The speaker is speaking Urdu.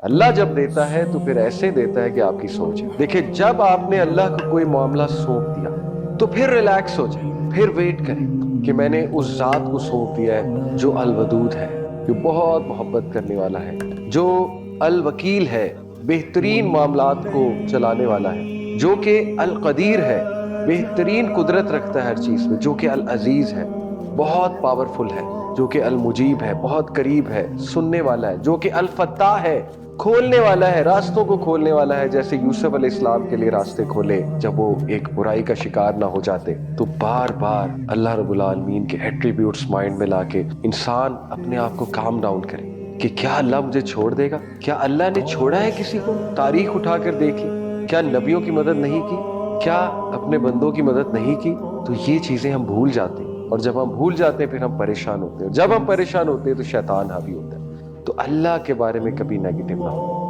اللہ جب دیتا ہے تو پھر ایسے دیتا ہے کہ آپ کی سوچ ہے. دیکھیں جب آپ نے اللہ کو کوئی معاملہ سونپ دیا تو پھر ریلیکس ہو جائیں, پھر ویٹ کریں کہ میں نے اس ذات کو سونپ دیا ہے جو الودود ہے, جو بہت محبت کرنے والا ہے, جو الوکیل ہے, بہترین معاملات کو چلانے والا ہے, جو کہ القدیر ہے, بہترین قدرت رکھتا ہے ہر چیز میں, جو کہ العزیز ہے, بہت پاورفل ہے, جو کہ المجیب ہے, بہت قریب ہے, سننے والا ہے, جو کہ الفتاح ہے, کھولنے والا ہے, راستوں کو کھولنے والا ہے, جیسے یوسف علیہ السلام کے لیے راستے کھولے جب وہ ایک برائی کا شکار نہ ہو جاتے. تو بار بار اللہ رب العالمین کے ایٹریبیوٹس مائنڈ میں لا کے انسان اپنے آپ کو کام ڈاؤن کرے کہ کیا اللہ مجھے چھوڑ دے گا؟ کیا اللہ نے چھوڑا ہے کسی کو؟ تاریخ اٹھا کر دیکھی, کیا نبیوں کی مدد نہیں کی؟ کیا اپنے بندوں کی مدد نہیں کی؟ تو یہ چیزیں ہم بھول جاتے ہیں, اور جب ہم بھول جاتے ہیں پھر ہم پریشان ہوتے ہیں, جب ہم پریشان ہوتے ہیں تو شیطان حاوی ہوتا ہے. تو اللہ کے بارے میں کبھی نیگیٹو نہ ہو.